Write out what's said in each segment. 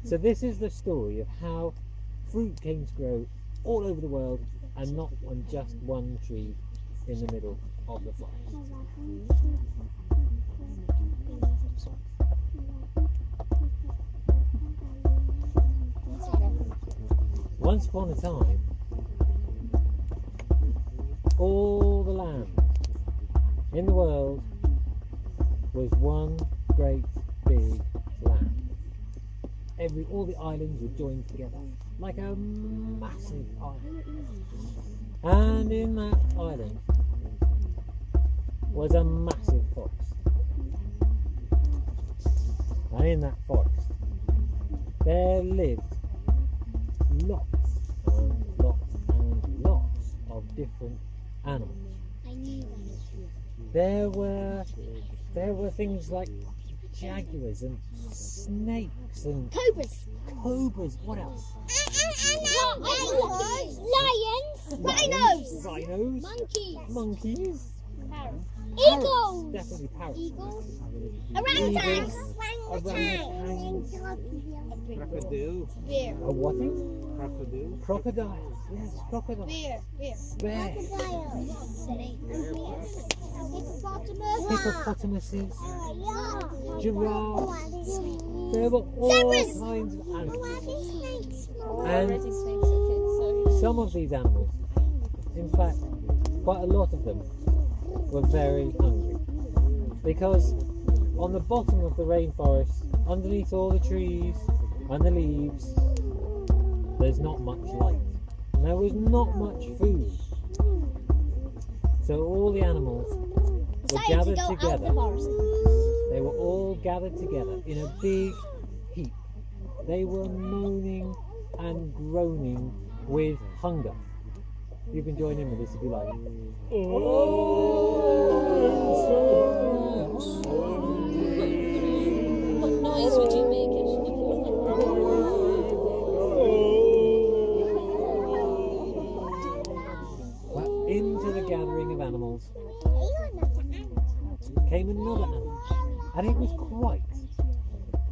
So this is the story of how fruit came to grow all over the world and not on just one tree in the middle of the forest. Once upon a time, all the land in the world was one great big land. All the islands were joined together like a massive island. And in that island was a massive forest. And in that forest there lived lots and lots and lots of different animals. There were things like jaguars and snakes and cobras. What else? Lions, rhinos, monkeys, eagles, definitely parrots, orangutans, Crocodile. bear, a what? Crocodile. Crocodiles. Yes, crocodiles. bear, Bears. hippopotamus, Hippopotamuses. Giraffes. There were all kinds of animals. And some of these animals, in fact, quite a lot of them, were very hungry. Because on the bottom of the rainforest, underneath all the trees and the leaves, there's not much light. And there was not much food. So all the animals were gathered together. They were all gathered together in a big heap. They were moaning and groaning with hunger. You can join in with this if you like. What noise would you make it? But into the gathering of animals came another animal, and it was quite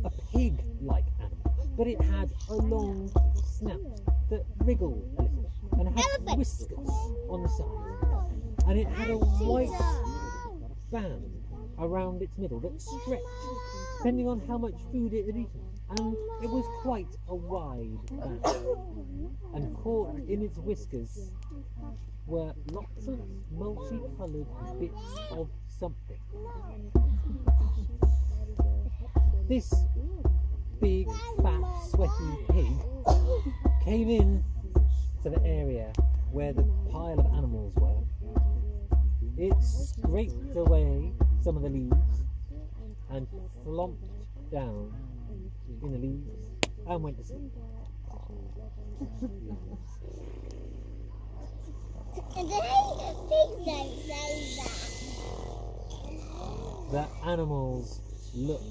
a pig-like animal, but it had a long snout that wriggled a little and had whiskers on the side, and it had a white band around its middle that stretched depending on how much food it had eaten, and it was quite a wide band, and caught in its whiskers were lots of multicoloured bits of something. This big, fat, sweaty pig came in to the area where the pile of animals were. It scraped away some of the leaves and flomped down in the leaves and went to sleep. The animals looked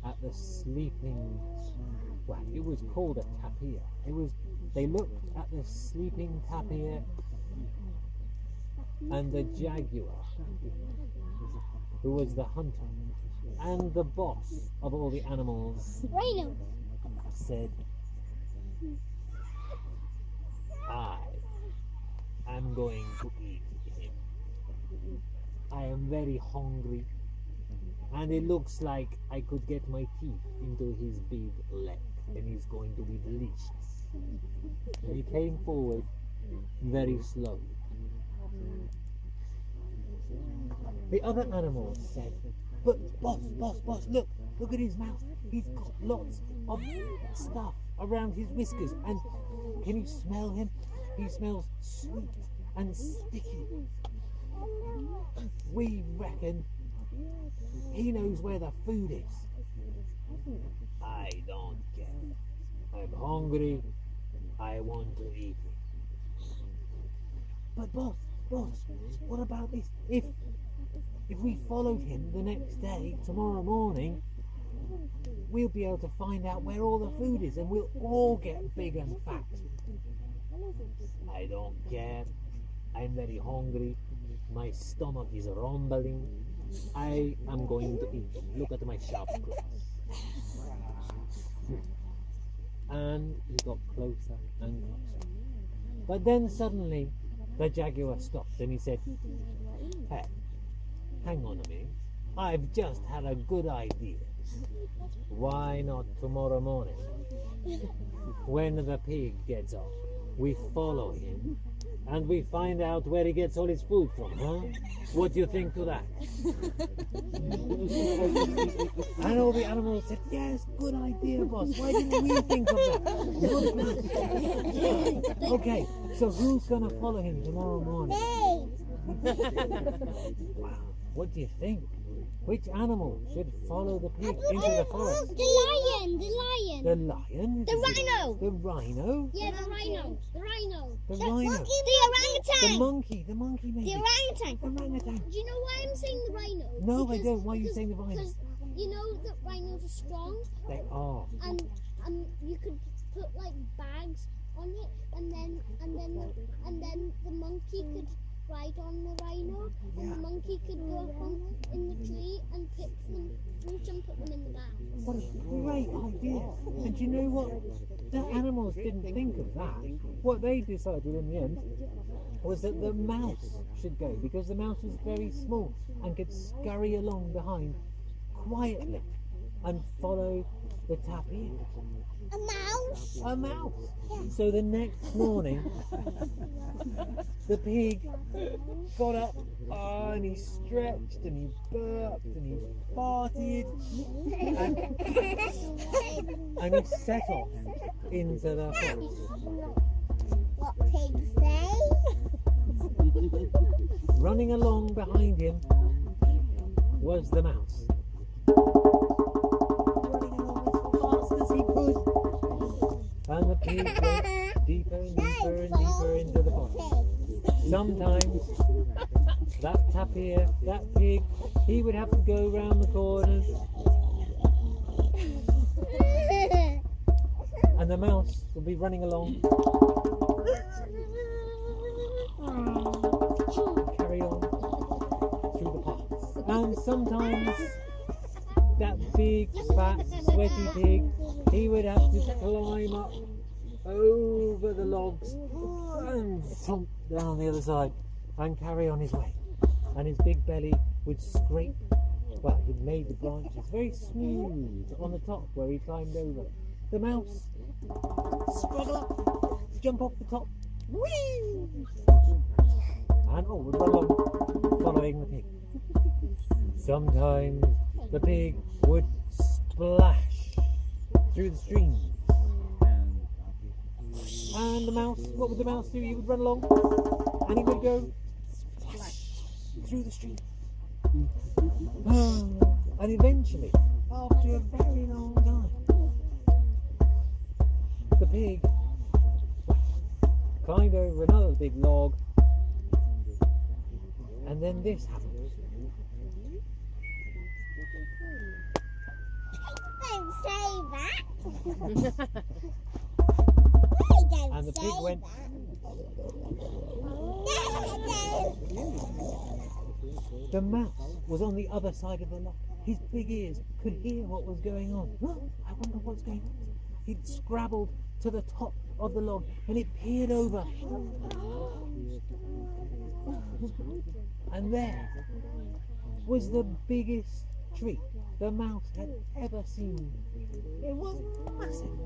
at the sleeping, well, it was called a tapir. They looked at the sleeping tapir and the jaguar, who was the hunter, and the boss of all the animals, said, I am going to eat him. I am very hungry, and it looks like I could get my teeth into his big leg, and he's going to be delicious. And he came forward very slowly. The other animals said, but boss, look at his mouth. He's got lots of stuff around his whiskers, and can you smell him? He smells sweet and sticky. We reckon he knows where the food is. I don't care. I'm hungry. I want to eat him. But boss, what about this? If we followed him the next day, tomorrow morning, we'll be able to find out where all the food is, and we'll all get big and fat. I don't care. I'm very hungry. My stomach is rumbling. I am going to eat. Look at my sharp claws. and he got closer and closer. But then suddenly the jaguar stopped and he said, "Hey, hang on a minute. I've just had a good idea. Why not tomorrow morning? When the pig gets up, we follow him and we find out where he gets all his food from, huh? What do you think to that?" And all the animals said, "Yes, good idea, boss. Why didn't we think of that?" Okay, so who's going to follow him tomorrow morning? Wow, what do you think? Which animal should follow the pig into the forest? The lion. The lion? The rhino. The rhino? Yeah, the rhino. The rhino. The rhino. The orangutan. The monkey maybe. The orangutan. The orangutan. Do you know why I'm saying the rhino? No, I don't. Why are you saying the rhino? Because you know that rhinos are strong, They are. and you could put like bags on it, and then the monkey could ride on the rhino, and the monkey could go up in the tree and pick some fruit and put them in the bag. What a great idea. And you know what? The animals didn't think of that. What they decided in the end was that the mouse should go, because the mouse was very small and could scurry along behind quietly and follow the tapir. A mouse? A mouse. So the next morning, the pig got up and he stretched and he burped and he farted and he set off into the forest. What pigs say? Running along behind him was the mouse. Running along as fast as he could. And the pig went deeper and deeper and deeper into the forest. Sometimes that tapir, that pig, he would have to go round the corners, and the mouse would be running along. Carry on through the paths. And sometimes that big, fat, sweaty pig, he would have to climb up over the logs and thump down the other side and carry on his way. And his big belly would scrape, well, it made the branches very smooth on the top where he climbed over. The mouse struggle up, jump off the top, whee! And all would run along, following the pig. Sometimes the pig would splash through the stream. And the mouse, what would the mouse do? He would run along and he would go splash through the stream. And eventually, after a very long time, the pig climbed over another big log, and then this happened. Don't say that. And the pig went. The mouse was on the other side of the log. His big ears could hear what was going on. I wonder what's going on. He'd scrabbled to the top of the log and it peered over. And there was the biggest tree the mouse had ever seen. It was massive.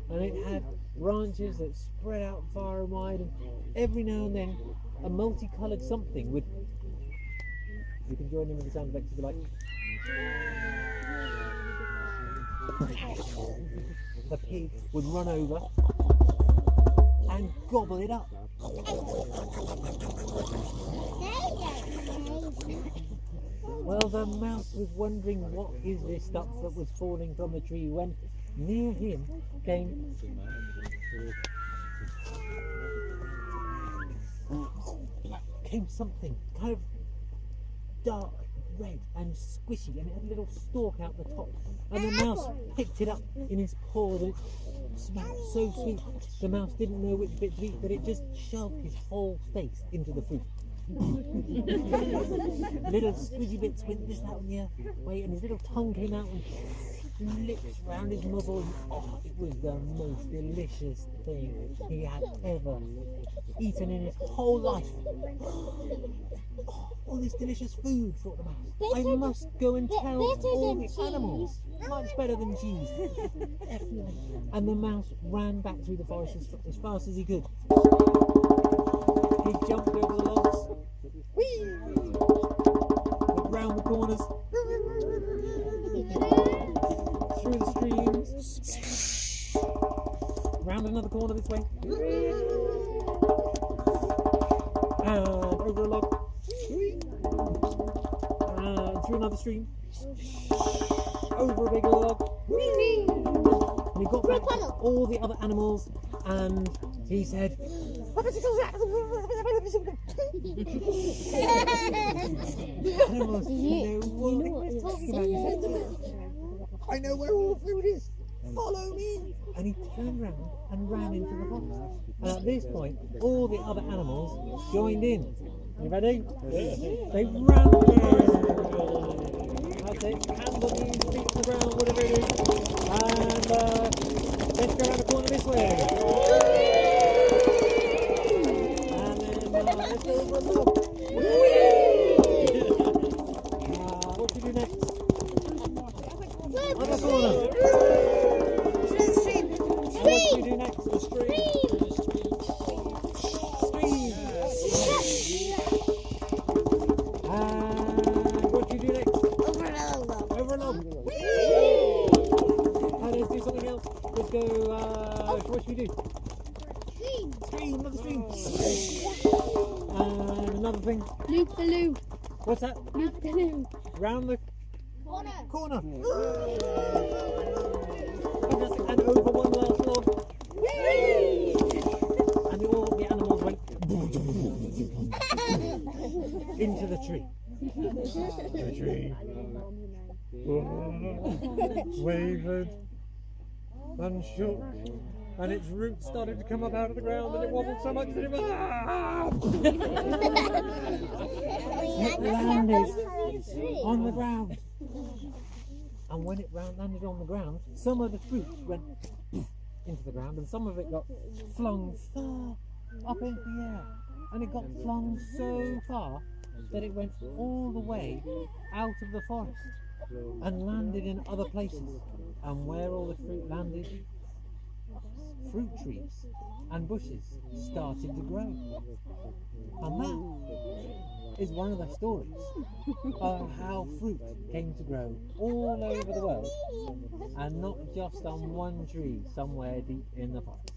And it had branches that spread out far and wide, and every now and then a multicoloured something would. You can join in with the sound effects if you like. The pig would run over and gobble it up. Well, the mouse was wondering what is this stuff that was falling from the tree when near him came something kind of dark red and squishy, and it had a little stalk out the top, and the mouse picked it up in his paws and it smelled so sweet. The mouse didn't know which bit to eat, but it just shoved his whole face into the fruit. Little squidgy bits went this, that and the other way, and his little tongue came out and lips round his muzzle. Oh, it was the most delicious thing he had ever eaten in his whole life. Oh, all this delicious food, thought the mouse. I must go and tell all the animals. Much better than cheese. Definitely. And the mouse ran back through the forest as fast as he could. He jumped over the logs. Whee! Went round the corners. Through the streams. Round another corner this way. And over a log. And through another stream. Over a big log. And he got back to all the other animals and he said, I know where all the food is. Follow me. And he turned round and ran into the forest. And at this point, all the other animals joined in. You ready? They ran to the forest. That's it. Hands on knees, feet to the ground, whatever it is. And let's go around the corner this way. And then let's go over the log. What should we do next? Other corner. Stream. And what should we do next? The stream. Stream. And what should you do next? Over a log. And let's do something else. Let's go, what should we do? Stream, another stream. And another thing. Loop the loop. What's that? Loop the loop. Round the corner. Fantastic. And over one last log. And all the animals went into the tree. The tree. Wavered and shook, and its roots started to come up out of the ground, and it wobbled so much that it was it landed on the ground. And when it landed on the ground, some of the fruit went into the ground, and some of it got flung far up into the air, and it got flung so far that it went all the way out of the forest and landed in other places. And where all the fruit landed, fruit trees and bushes started to grow. And that is one of the stories of how fruit came to grow all over the world and not just on one tree somewhere deep in the forest.